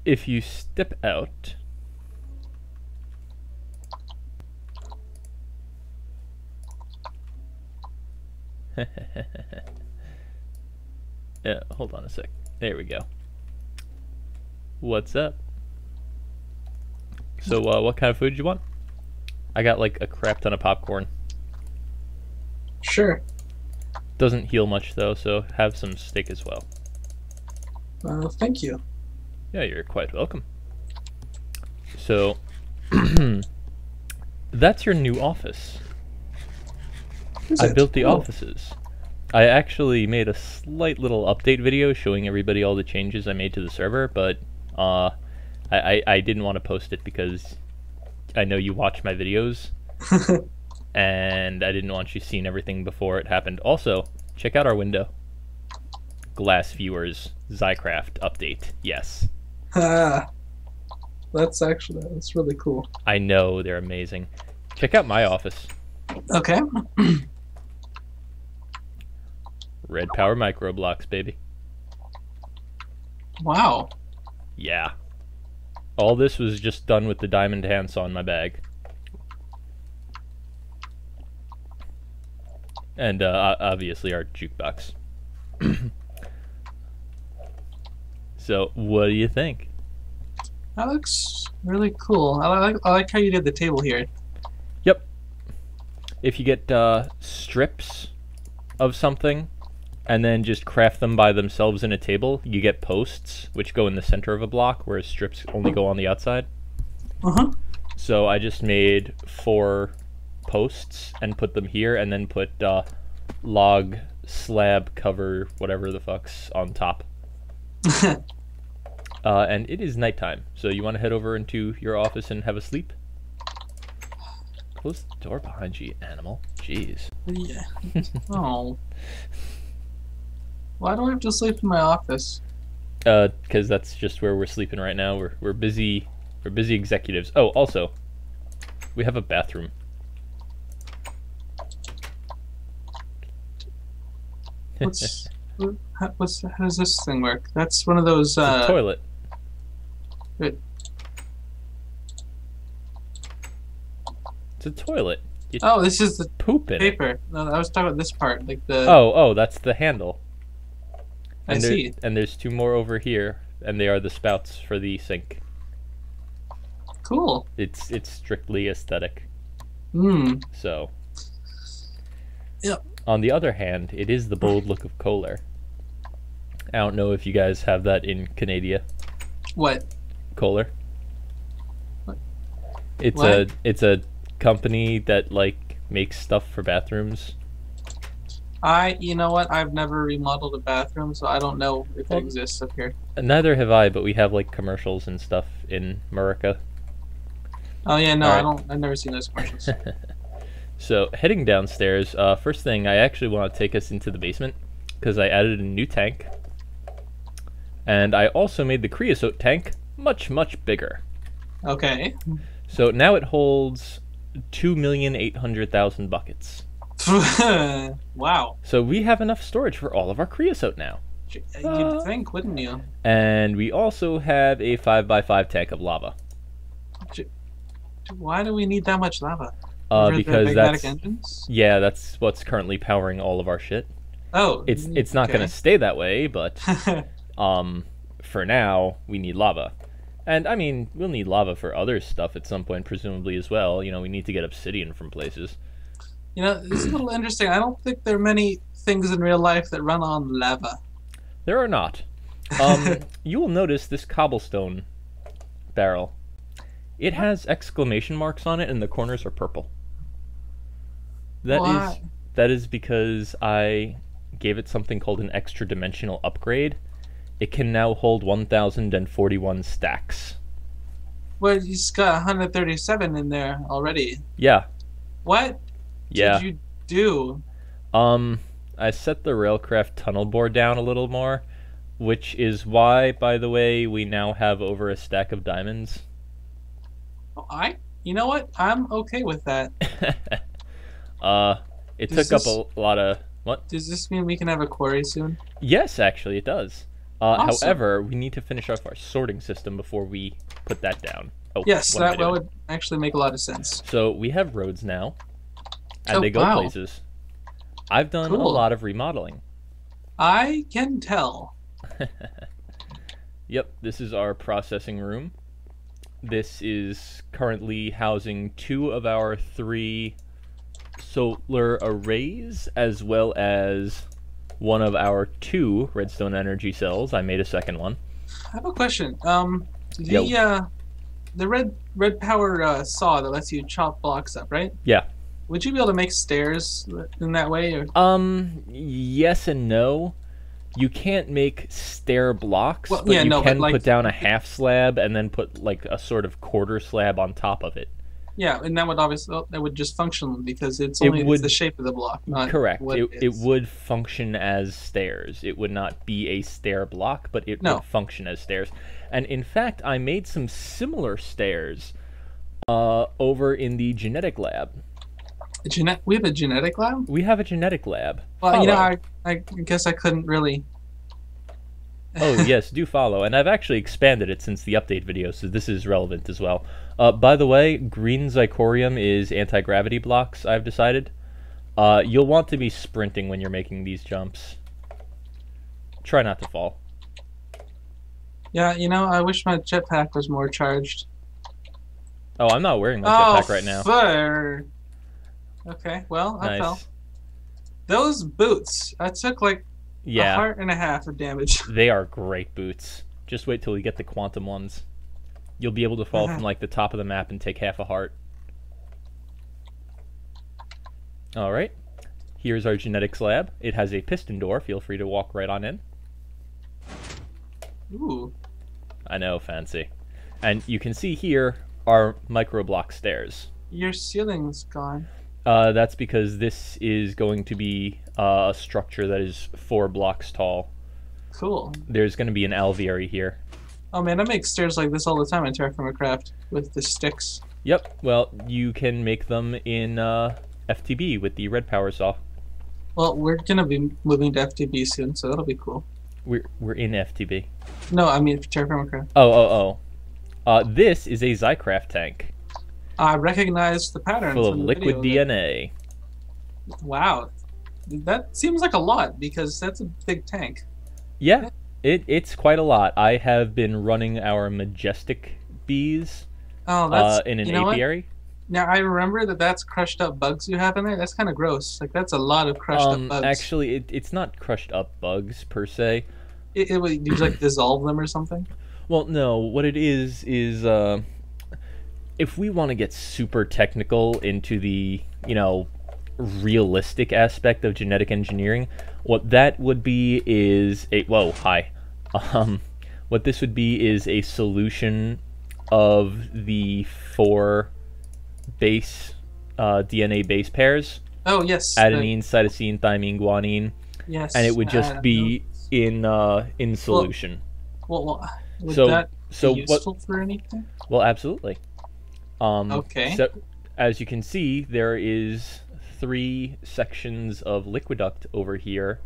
if you step out, yeah, hold on a sec. There we go. What's up? So, what kind of food you want? I got like a crap ton of popcorn. Sure. Doesn't heal much though, so have some steak as well. Thank you. Yeah, you're quite welcome. So, that's your new office. I built the offices. I actually made a slight little update video showing everybody all the changes I made to the server, but I didn't want to post it because I know you watch my videos, and I didn't want you seeing everything before it happened. Also, check out our window. Glass viewers, XYcraft update. Yes. That's really cool. I know, they're amazing. Check out my office. Okay. Redpower microblocks, baby. Wow. Yeah. All this was just done with the diamond handsaw in my bag. And obviously our jukebox. So, what do you think? That looks really cool. I like how you did the table here. Yep. If you get strips of something and then just craft them by themselves in a table, you get posts, which go in the center of a block, whereas strips only go on the outside. Uh-huh. So I just made 4 posts and put them here, and then put log, slab, cover, whatever the fuck's on top. And it is nighttime, so you want to head over into your office and have a sleep? Close the door behind you, animal. Jeez. Yeah. Oh. Why do I have to sleep in my office? Because that's just where we're sleeping right now. We're busy. We're busy executives. Oh, also, we have a bathroom. How does this thing work? That's one of those. It's a toilet. It's a toilet. You this is the poop in paper. it. No, I was talking about this part, like the. Oh, that's the handle. I see. And there's 2 more over here, and they are the spouts for the sink. Cool. It's strictly aesthetic. Hmm. So. Yep. On the other hand, it is the bold look of Kohler. I don't know if you guys have that in Canada. What? Kohler. What? It's a company that like makes stuff for bathrooms. You know what? I've never remodeled a bathroom, so I don't know if it exists up here. Neither have I, but we have like commercials and stuff in America. Oh yeah, no, Right. I've never seen those commercials. So heading downstairs, first thing I actually want to take us into the basement because I added a new tank, and I also made the creosote tank much bigger. Okay. So now it holds 2,800,000 buckets. Wow. So we have enough storage for all of our creosote now. You'd think, wouldn't you? And we also have a 5x5 tank of lava. Why do we need that much lava? Because that's engines? Yeah, that's what's currently powering all of our shit. Oh, it's not going to stay that way, but for now we need lava. And I mean, we'll need lava for other stuff at some point, presumably as well. You know, we need to get obsidian from places. You know, it's a little interesting. I don't think there are many things in real life that run on lava. There are not. You will notice this cobblestone barrel. It has exclamation marks on it, and the corners are purple. That is because I gave it something called an extra dimensional upgrade. It can now hold 1,041 stacks. Well, you just got 137 in there already. Yeah. What did you do? I set the Railcraft tunnel bore down a little more, which is why, by the way, we now have over a stack of diamonds. You know what? I'm okay with that. It took up a lot of... What? Does this mean we can have a quarry soon? Yes, actually, it does. Awesome. However, we need to finish off our sorting system before we put that down. Oh, yes, what am I that doing? would actually make a lot of sense. So we have roads now, and Oh, they go wow. places. I've done a Cool. lot of remodeling. I can tell. Yep, this is our processing room. This is currently housing 2 of our 3 solar arrays, as well as 1 of our 2 redstone energy cells. I made a second one. I have a question. The red power saw that lets you chop blocks up, right? Yeah. Would you be able to make stairs in that way? Or? Yes and no. You can't make stair blocks, Well, but yeah, you no, can but, like, put down a half slab and then put like a sort of quarter slab on top of it. Yeah, and that would obviously that would just function because it's It only would- the shape of the block, not Correct. what It would function as stairs. It would not be a stair block, but it would function as stairs. And in fact, I made some similar stairs over in the genetic lab. We have a genetic lab? We have a genetic lab. Well, Follow. I guess I couldn't really. Oh, yes, do follow. And I've actually expanded it since the update video, so this is relevant as well. By the way, green zirconium is anti-gravity blocks, I've decided. You'll want to be sprinting when you're making these jumps. Try not to fall. Yeah, I wish my jetpack was more charged. Oh, I'm not wearing my jetpack right now. Fur. Okay, well, I fell. Those boots, I took like a heart and a half of damage. They are great boots. Just wait till we get the quantum ones. You'll be able to fall from like the top of the map and take half a heart. Alright. Here's our genetics lab. It has a piston door. Feel free to walk right on in. Ooh. I know, fancy. And you can see here our microblock stairs. Your ceiling's gone. That's because this is going to be a structure that is 4 blocks tall. Cool. There's going to be an alveary here. Oh man, I make stairs like this all the time in Terraformacraft with the sticks. Yep, well, you can make them in FTB with the Redpower saw. Well, we're gonna be moving to FTB soon, so that'll be cool. We're in FTB. No, I mean Terraformacraft. Oh. This is a XYcraft tank. I recognize the pattern. Full of liquid DNA. Wow. That seems like a lot, because that's a big tank. Yeah, it's quite a lot. I have been running our majestic bees in an apiary. Now, I remember that's crushed up bugs you have in there. That's kind of gross. Like, that's a lot of crushed up bugs. Actually, it's not crushed up bugs, per se. Do you, like, dissolve them or something? Well, no. What it is if we want to get super technical into the, realistic aspect of genetic engineering, what that would be is a... Whoa, hi. What this would be is a solution of the 4 base DNA base pairs. Oh, yes. Adenine, cytosine, thymine, guanine. Yes. And it would just be in solution. Well, would that be useful for anything? Well, absolutely. Okay. So, as you can see, there is 3 sections of liquiduct over here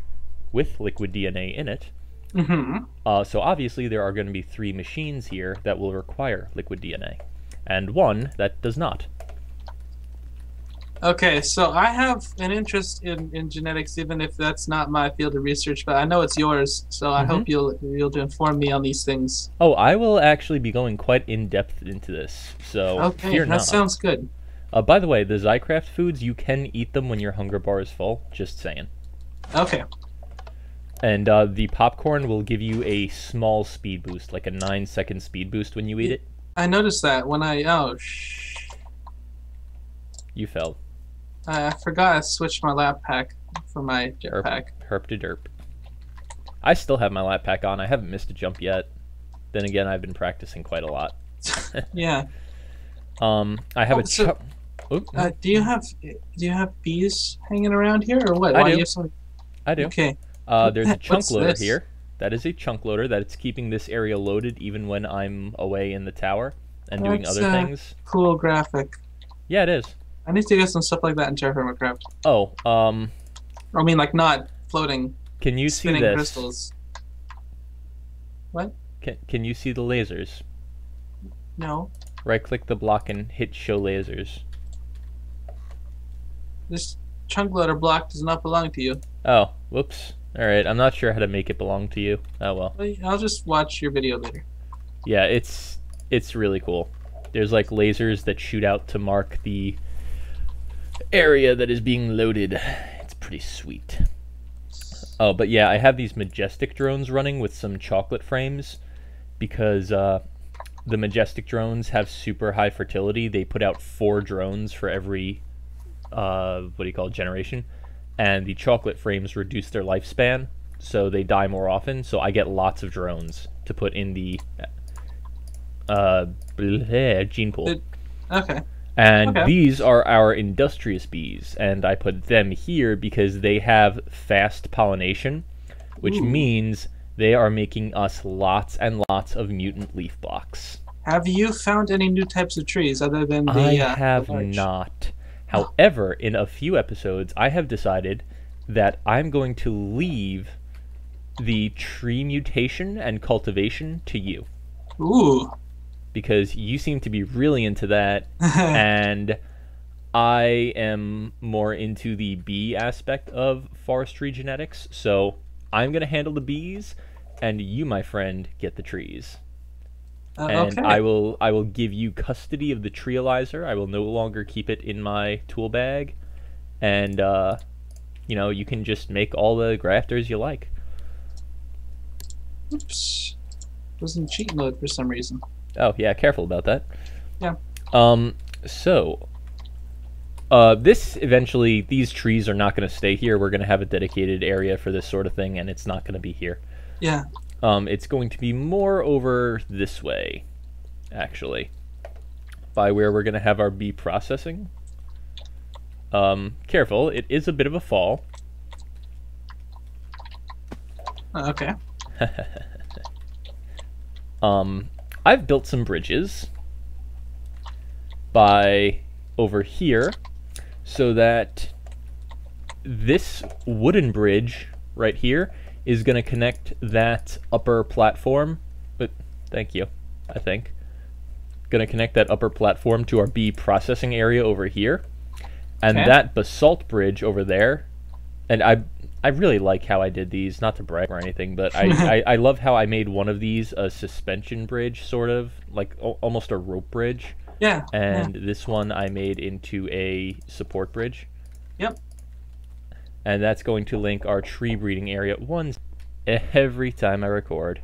with liquid DNA in it. Mm-hmm. So obviously there are going to be 3 machines here that will require liquid DNA, and 1 that does not. Okay, so I have an interest in genetics, even if that's not my field of research, but I know it's yours, so I hope you'll inform me on these things. Oh, I will actually be going quite in-depth into this, so fear not. That sounds good. By the way, the XYcraft foods, you can eat them when your hunger bar is full, just saying. Okay. And the popcorn will give you a small speed boost, like a 9-second speed boost when you eat it. I noticed that when You fell. I forgot I switched my lap pack for my jetpack. Herp to derp. I still have my lap pack on. I haven't missed a jump yet. Then again, I've been practicing quite a lot. Yeah. I have do you have bees hanging around here or what? I do. I do. Okay. There's a chunk loader here. That is a chunk loader that's keeping this area loaded even when I'm away in the tower and doing other things. Cool graphic. Yeah, it is. I need to get some stuff like that in Terraformacraft. Oh, I mean, like, not floating. Can you see spinning this? crystals. What? Can you see the lasers? No. Right-click the block and hit Show Lasers. This chunk loader block does not belong to you. Oh, whoops. Alright, I'm not sure how to make it belong to you. Oh well. I'll just watch your video later. Yeah, it's really cool. There's like lasers that shoot out to mark the area that is being loaded. It's pretty sweet. Oh, but yeah, I have these Majestic drones running with some chocolate frames because the Majestic drones have super high fertility. They put out 4 drones for every generation, and the chocolate frames reduce their lifespan, so they die more often. So I get lots of drones to put in the gene pool. Okay. And these are our industrious bees, and I put them here because they have fast pollination, which means they are making us lots and lots of mutant leaf blocks. Have you found any new types of trees other than the I have not. However, in a few episodes, I have decided that I'm going to leave the tree mutation and cultivation to you. Ooh. Because you seem to be really into that, and I am more into the bee aspect of forestry genetics, so I'm going to handle the bees, and you, my friend, get the trees. And I will give you custody of the treealizer. I will no longer keep it in my tool bag, and you know, you can just make all the grafters you like. Oops. It was in cheat mode for some reason. Oh yeah, careful about that. Yeah. So this eventually, these trees are not going to stay here. We're going to have a dedicated area for this sort of thing, and it's not going to be here. Yeah. It's going to be more over this way, actually, by where we're going to have our bee processing. Careful, it is a bit of a fall. Okay. I've built some bridges by over here so that this wooden bridge right here is going to connect that upper platform. But thank you, I think. Going to connect that upper platform to our bee processing area over here. And that basalt bridge over there. And I really like how I did these, not to brag or anything, but I love how I made one of these a suspension bridge, sort of, like almost a rope bridge. Yeah. And this one I made into a support bridge. Yep. And that's going to link our tree breeding area once every time I record.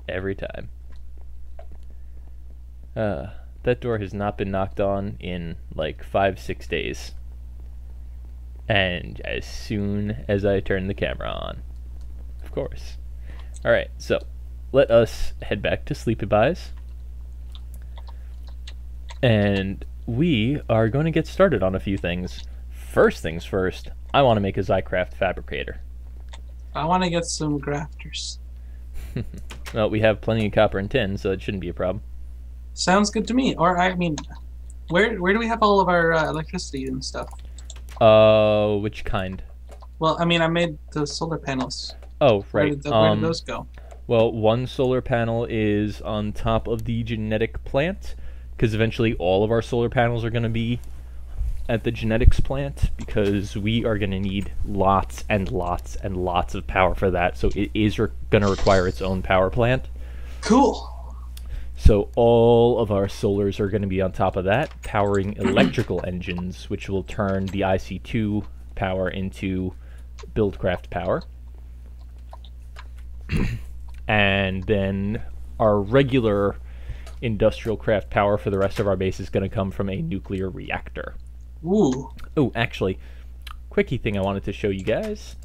Every time. That door has not been knocked on in like 5-6 days. And as soon as I turn the camera on. Of course. Alright, so let us head back to Sleepy Buys. And we are going to get started on a few things. First things first, I want to make a XYcraft fabricator. I want to get some grafters. Well, we have plenty of copper and tin, so it shouldn't be a problem. Sounds good to me. Or, I mean, where do we have all of our electricity and stuff? Which kind? Well, I mean, I made the solar panels. Oh, right. Where did those go? Well, one solar panel is on top of the genetic plant, because eventually all of our solar panels are going to be at the genetics plant, because we are going to need lots and lots and lots of power for that, so it is going to require its own power plant. Cool. So all of our solars are going to be on top of that, powering electrical engines, which will turn the IC2 power into Buildcraft power. And then our regular Industrialcraft power for the rest of our base is going to come from a nuclear reactor. Ooh. Oh, actually, quickie thing I wanted to show you guys.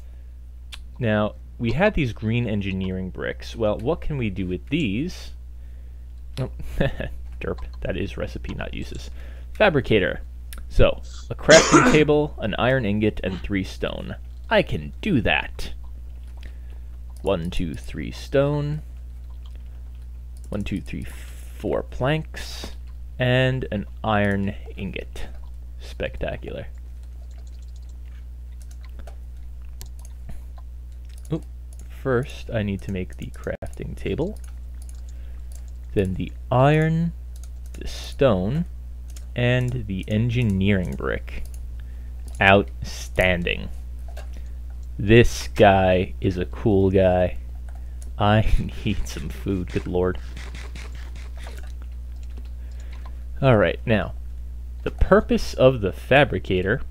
Now, we had these green engineering bricks. Well, what can we do with these? Oh, derp, that is recipe, not uses. Fabricator. So, a crafting table, an iron ingot, and 3 stone. I can do that. 1, 2, 3 stone. 1, 2, 3, 4 planks. And an iron ingot. Spectacular. First, I need to make the crafting table. then the iron, the stone, and the engineering brick. Outstanding. This guy is a cool guy. I need some food, good lord. Alright, now, the purpose of the fabricator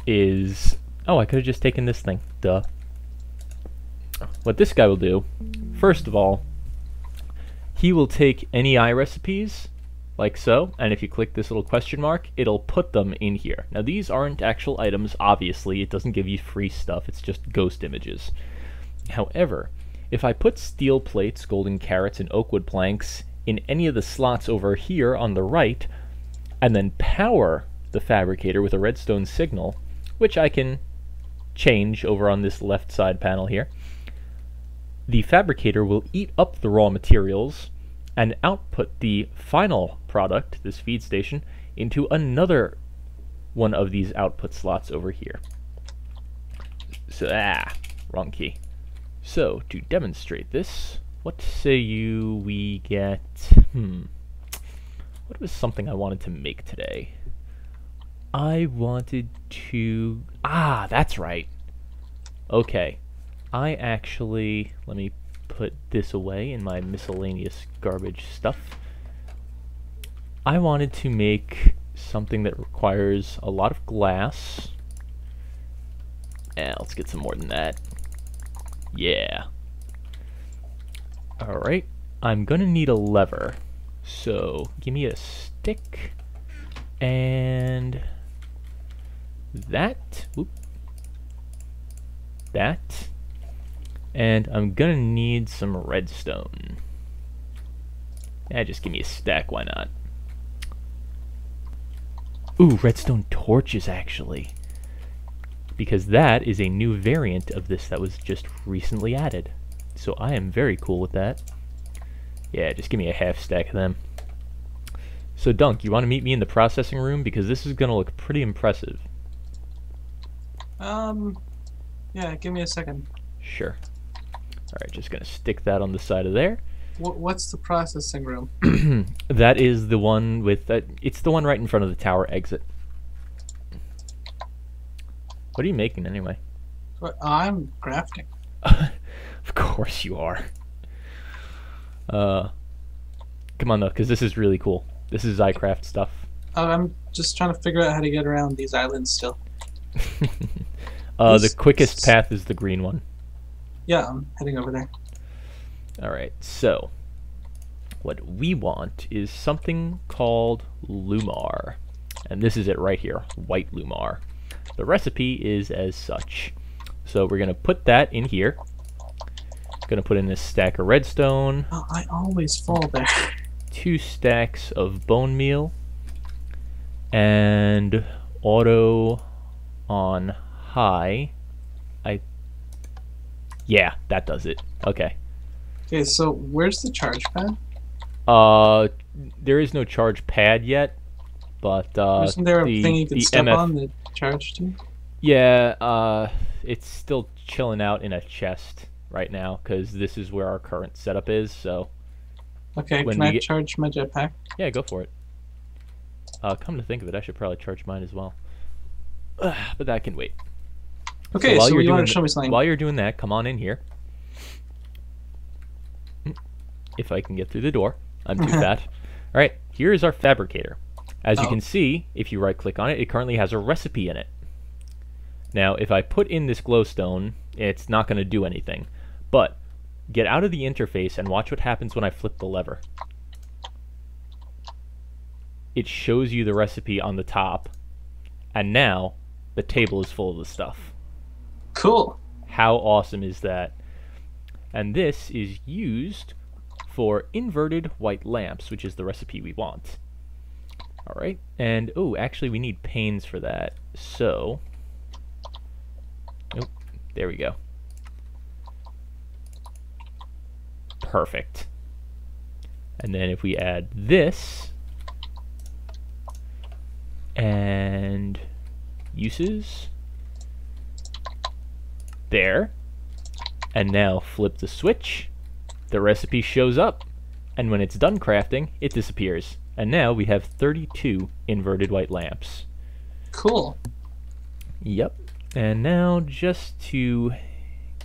is... Oh, I could have just taken this thing. Duh. What this guy will do, first of all, he will take any recipes, like so, and if you click this little question mark, it'll put them in here. Now these aren't actual items, obviously, it doesn't give you free stuff, it's just ghost images. However, if I put steel plates, golden carrots, and oakwood planks in any of the slots over here on the right, and then power the fabricator with a redstone signal, which I can change over on this left side panel here, the fabricator will eat up the raw materials and output the final product, this feed station, into another one of these output slots over here. So, wrong key. So, to demonstrate this, what say you we get... What was something I wanted to make today? I wanted to... that's right. Okay. I actually... Let me put this away in my miscellaneous garbage stuff. I wanted to make something that requires a lot of glass. Let's get some more than that. Yeah. Alright. I'm gonna need a lever. So, give me a stick. And... that. Oop. That. And I'm gonna need some redstone. Just give me a stack, why not? Ooh, redstone torches, actually. Because that is a new variant of this that was just recently added. So I am very cool with that. Yeah, just give me a half stack of them. So Dunk, you want to meet me in the processing room? Because this is going to look pretty impressive. Yeah, give me a second. Sure. Alright, just going to stick that on the side of there. What's the processing room? That is the one with... it's the one right in front of the tower exit. What are you making, anyway? I'm crafting. Of course you are. Come on, though, because this is really cool. This is XYcraft stuff. I'm just trying to figure out how to get around these islands still. The quickest path is the green one. Yeah, I'm heading over there. Alright, so what we want is something called Lumar. And this is it right here, white Lumar. The recipe is as such. So we're going to put that in here. Going to put in a stack of redstone. Oh, I always fall there. 2 stacks of bone meal. And auto on high. Yeah, that does it. Okay. Okay, so where's the charge pad? There is no charge pad yet, but isn't there a thing you can step on the charge to? Yeah, it's still chilling out in a chest right now because this is where our current setup is. So. Okay, can I charge my jetpack? Yeah, go for it. Come to think of it, I should probably charge mine as well. But that can wait. Okay, so you want to show me something? While you're doing that, come on in here. If I can get through the door. I'm too fat. Alright, here is our fabricator. As you can see, if you right-click on it, it currently has a recipe in it. Now, if I put in this glowstone, it's not going to do anything. But, get out of the interface and watch what happens when I flip the lever. It shows you the recipe on the top. And now, the table is full of the stuff. Cool. How awesome is that? And this is used for inverted white lamps, which is the recipe we want. Alright, and oh, actually we need panes for that. So, oh, there we go. Perfect. And then if we add this, and uses, there, and now flip the switch, the recipe shows up, And when it's done crafting, it disappears. And now we have 32 inverted white lamps. Cool. Yep. And now just to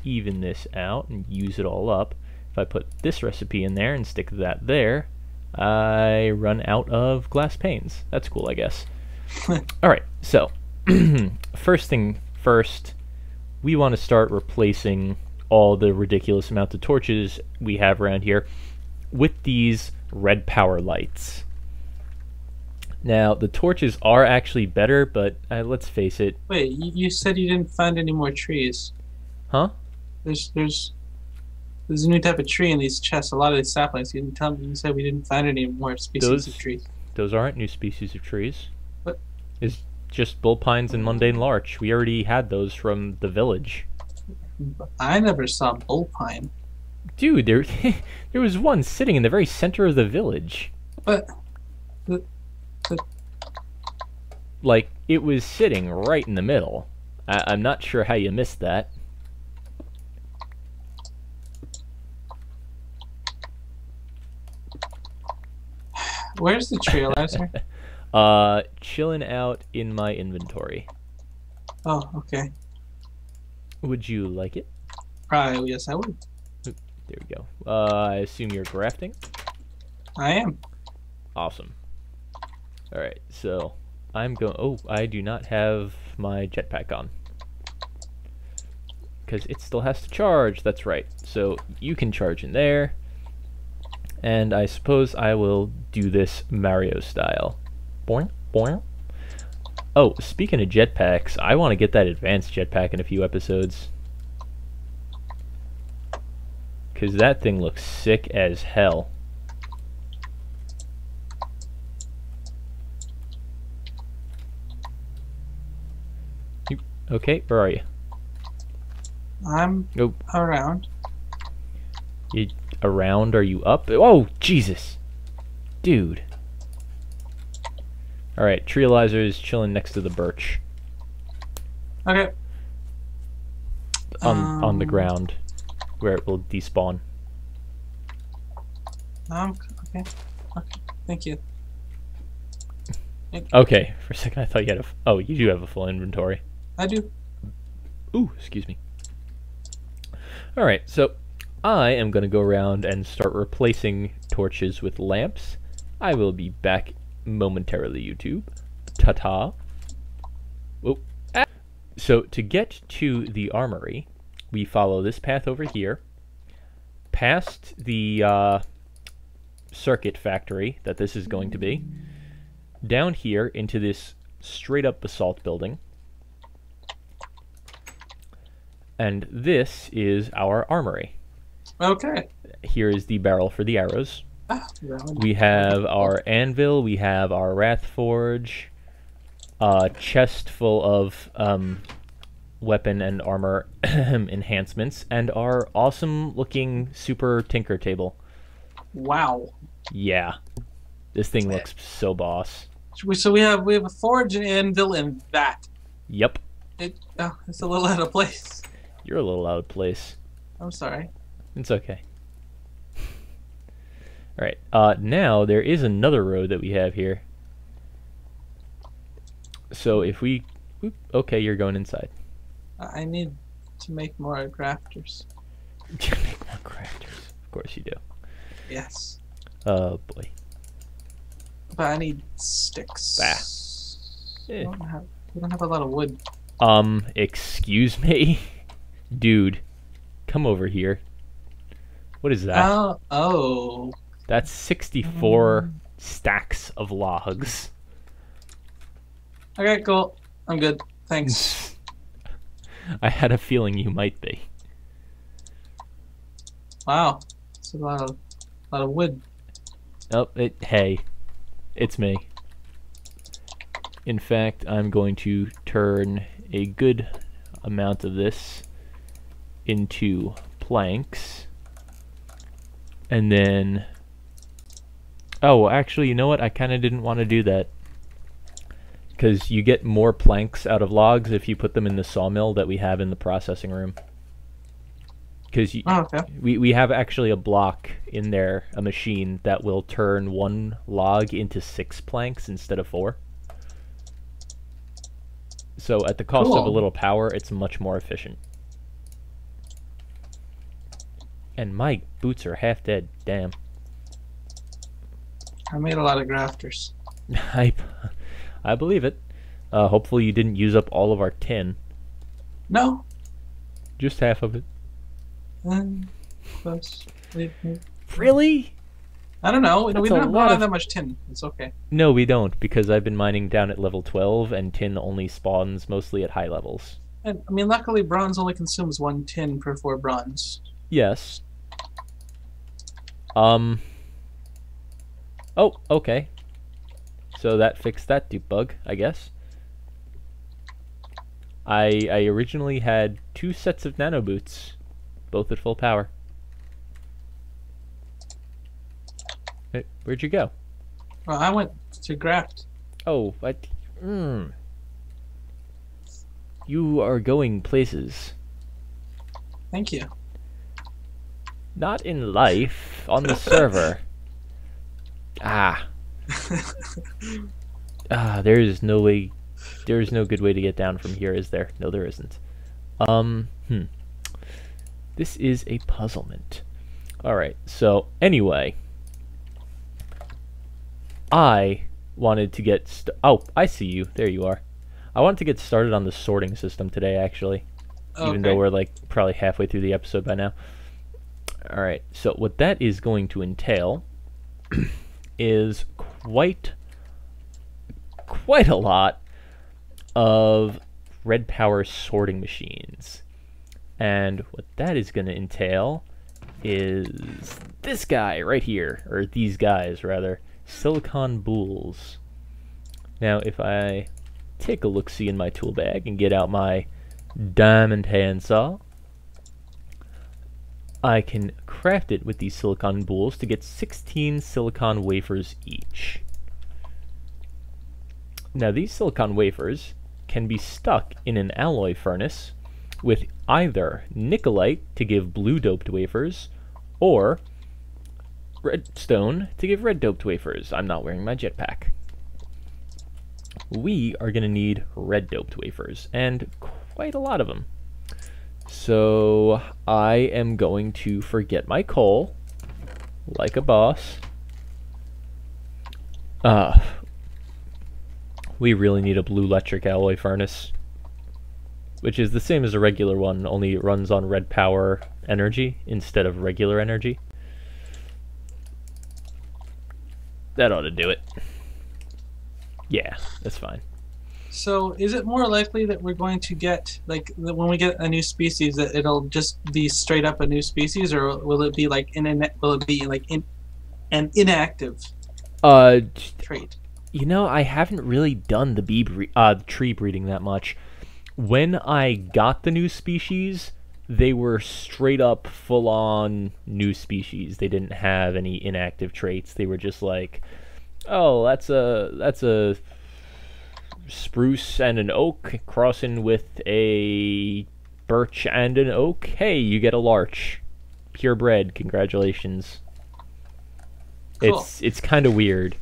even this out and use it all up, if I put this recipe in there and stick that there, I run out of glass panes. That's cool, I guess. Alright, so first thing first, we want to start replacing all the ridiculous amount of torches we have around here with these Redpower lights. Now, the torches are actually better, but let's face it. Wait, you said you didn't find any more trees. Huh? There's a new type of tree in these chests. A lot of these saplings. You didn't tell me. You said we didn't find any more species of trees. Those aren't new species of trees. What? It's just bull pines and mundane larch. We already had those from the village. I never saw bull pine. Dude, there was one sitting in the very center of the village. But like, it was sitting right in the middle. I'm not sure how you missed that. Where's the trailblazer? Chilling out in my inventory. Oh, okay. Would you like it? Probably, yes, I would. There we go. I assume you're grafting? I am. Awesome. Alright, so I'm going... Oh, I do not have my jetpack on. Because it still has to charge, that's right. So you can charge in there. And I suppose I will do this Mario style. Boing, boing. Oh, speaking of jetpacks, I want to get that advanced jetpack in a few episodes. Because that thing looks sick as hell. Okay, where are you? I'm around. You around? Are you up? Oh, Jesus! Dude. Alright, Trealizer is chilling next to the birch. Okay. On the ground, where it will despawn. Okay. Thank you. Okay, for a second I thought you had a... Oh, you do have a full inventory. I do. Ooh, excuse me. Alright, so I am going to go around and start replacing torches with lamps. I will be back momentarily, YouTube. Ta-ta. Oh. So, to get to the armory, we follow this path over here, past the circuit factory that this is going to be, down here into this straight-up basalt building. And this is our armory. Okay. Here is the barrel for the arrows. We have our anvil, we have our wrathforge, chest full of weapon and armor enhancements, and our awesome looking super tinker table. Wow. Yeah. This thing looks so boss. So we have a forge and anvil in that. Yep. It's a little out of place. You're a little out of place. I'm sorry. It's okay. Alright, now there is another road that we have here. So if we... Oop, okay, you're going inside. I need to make more crafters. Make more crafters. Of course you do. Yes. Oh boy. But I need sticks. We don't have a lot of wood. Excuse me? Dude, come over here. What is that? Oh. That's 64 stacks of logs. Okay, cool. I'm good. Thanks. I had a feeling you might be. Wow. It's a lot of wood. Oh, hey. It's me. In fact, I'm going to turn a good amount of this into planks. And then... Oh, actually, you know what? I kind of didn't want to do that. Because you get more planks out of logs if you put them in the sawmill that we have in the processing room. Because okay. we have actually a block in there, a machine that will turn 1 log into 6 planks instead of 4. So at the cost of a little power, it's much more efficient. And my boots are half dead. Damn. I made a lot of grafters. I believe it. Hopefully you didn't use up all of our tin. No. Just half of it. Close. Really? I don't know. We don't have that much tin. It's okay. No, we don't, because I've been mining down at level 12, and tin only spawns mostly at high levels. And I mean, luckily, bronze only consumes 1 tin per 4 bronze. Yes. Oh, okay. So that fixed that dupe bug, I guess. I originally had 2 sets of nano boots, both at full power. Hey, where'd you go? Well, I went to graft. Oh, what? You are going places. Thank you. Not in life, on the server. There is no way. There is no good way to get down from here, is there? No, there isn't. This is a puzzlement. Alright, so anyway, I wanted to get oh, I see you. There you are. I wanted to get started on the sorting system today, actually. Okay. Even though we're like probably halfway through the episode by now. Alright, so what that is going to entail is quite a lot of Redpower sorting machines. And what that is going to entail is this guy right here, or these guys rather, silicon bools. Now if I take a look-see in my tool bag and get out my diamond handsaw, I can craft it with these silicon bools to get 16 silicon wafers each. Now these silicon wafers can be stuck in an alloy furnace with either nickelite to give blue doped wafers or redstone to give red doped wafers. I'm not wearing my jetpack. We are going to need red doped wafers, and quite a lot of them. So I am going to forget my coal like a boss. We really need a blue electric alloy furnace, which is the same as a regular one, only it runs on Redpower energy instead of regular energy. That ought to do it. Yeah, that's fine. So is it more likely that we're going to get, like, when we get a new species, that it'll just be straight up a new species, or will it be like an inactive trait? You know, I haven't really done the tree breeding that much. When I got the new species, they were straight up full-on new species. They didn't have any inactive traits. They were just like, oh, that's a spruce and an oak crossing with a birch and an oak. Hey, you get a larch. Purebred, congratulations. Cool. It's kind of weird.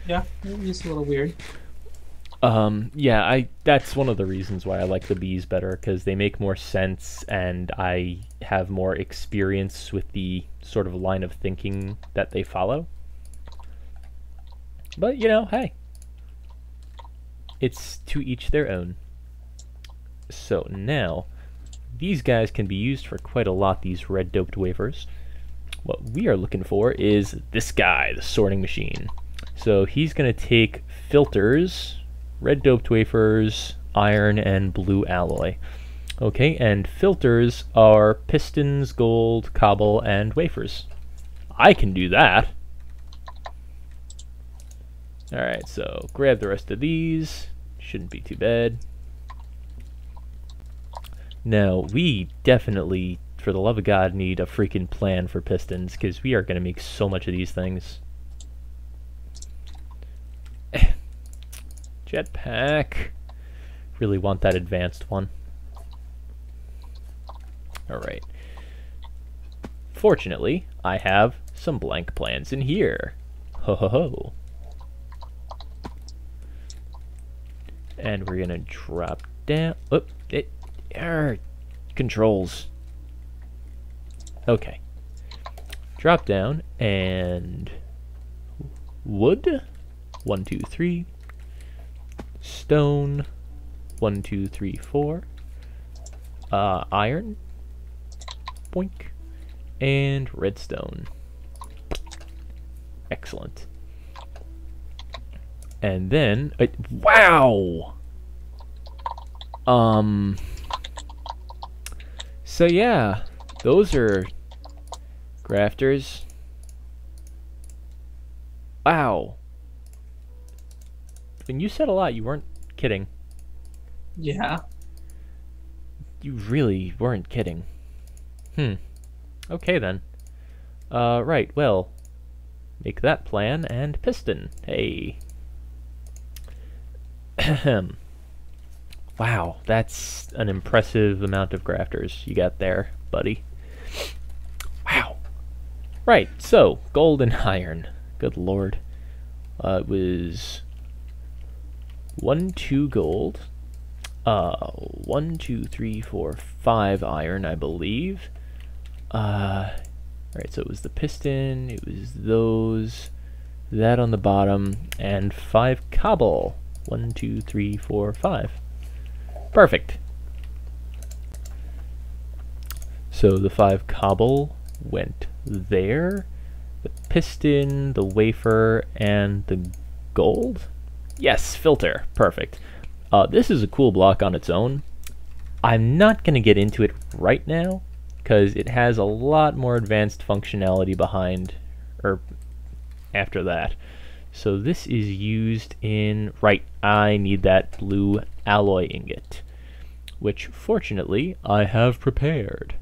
Yeah, it's a little weird. Yeah, that's one of the reasons why I like the bees better, because they make more sense and I have more experience with the sort of line of thinking that they follow. But, you know, hey. It's to each their own. So now, these guys can be used for quite a lot, these red doped wafers. What we are looking for is this guy, the sorting machine. So he's going to take filters, red doped wafers, iron, and blue alloy. Okay, and filters are pistons, gold, cobble, and wafers. I can do that. Alright, so grab the rest of these. Shouldn't be too bad. Now, we definitely, for the love of God, need a freaking plan for pistons, because we are going to make so much of these things. Jetpack. Really want that advanced one. Alright. fortunately, I have some blank plans in here. Ho ho ho. And we're gonna drop down. Oh, controls. Okay. Drop down and wood. 1, 2, 3. Stone. 1, 2, 3, 4. Iron. Boink. And redstone. Excellent. And then, wow! So yeah, those are grafters. Wow. When you said a lot, you weren't kidding. Yeah. You really weren't kidding. Okay then. Right, well, make that plan and piston. Hey. Wow, that's an impressive amount of grafters you got there, buddy. Wow. Right, so, gold and iron. Good lord. It was 1, 2 gold. 1, 2, 3, 4, 5 iron, I believe. Right, so it was the piston, it was those, that on the bottom, and 5 cobble. 1, 2, 3, 4, 5. Perfect. So the 5 cobble went there, the piston, the wafer, and the gold? Yes, filter. Perfect. This is a cool block on its own. I'm not going to get into it right now, because it has a lot more advanced functionality behind, or after that. So this is used in, right, I need that blue alloy ingot, which fortunately I have prepared.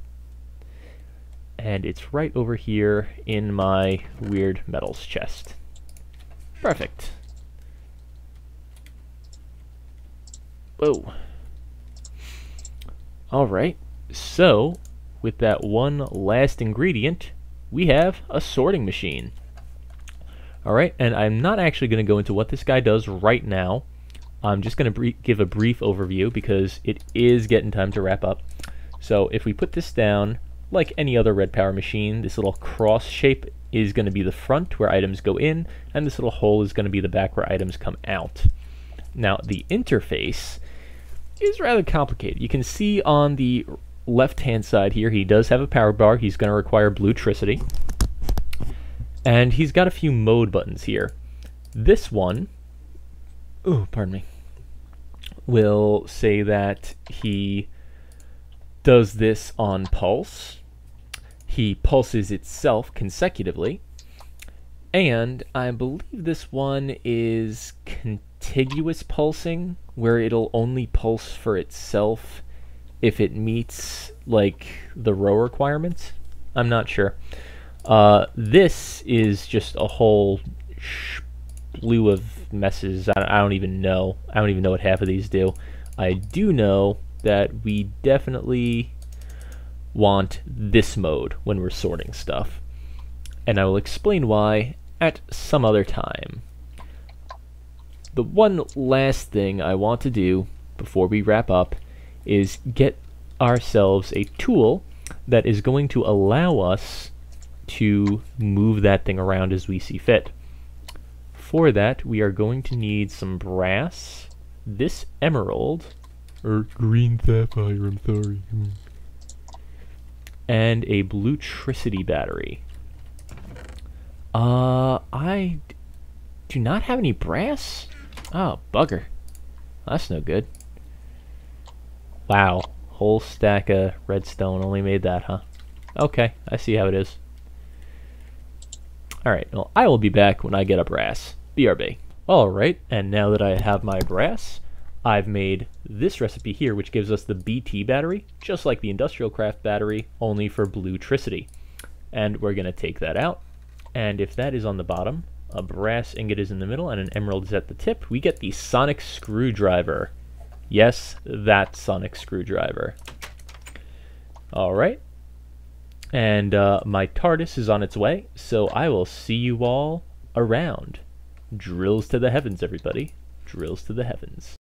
And it's right over here in my weird metals chest. Perfect. Whoa. Alright, so with that one last ingredient, we have a sorting machine. Alright, and I'm not actually going to go into what this guy does right now. I'm just going to give a brief overview because it is getting time to wrap up. So if we put this down, like any other Redpower machine, this little cross shape is going to be the front where items go in, and this little hole is going to be the back where items come out. Now, the interface is rather complicated. You can see on the left-hand side here, he does have a power bar. He's going to require bluetricity. And he's got a few mode buttons here. This one, oh, pardon me, will say that he does this on pulse. He pulses itself consecutively. And I believe this one is contiguous pulsing, where it'll only pulse for itself if it meets, like, the row requirements. I'm not sure. This is just a whole slew of messes. I don't even know. I don't even know what half of these do. I do know that we definitely want this mode when we're sorting stuff. And I will explain why at some other time. The one last thing I want to do before we wrap up is get ourselves a tool that is going to allow us to move that thing around as we see fit. For that, we are going to need some brass, this emerald, or green sapphire, I'm sorry, and a bluetricity battery. I do not have any brass? Oh, bugger. That's no good. Wow, whole stack of redstone only made that, huh? Okay, I see how it is. Alright, well, I will be back when I get a brass. BRB. Alright, and now that I have my brass, I've made this recipe here, which gives us the BT battery, just like the Industrialcraft battery, only for bluetricity. And we're going to take that out, and if that is on the bottom, a brass ingot is in the middle, and an emerald is at the tip, we get the sonic screwdriver. Yes, that sonic screwdriver. Alright. And my TARDIS is on its way, so I will see you all around. Drills to the heavens, everybody. Drills to the heavens.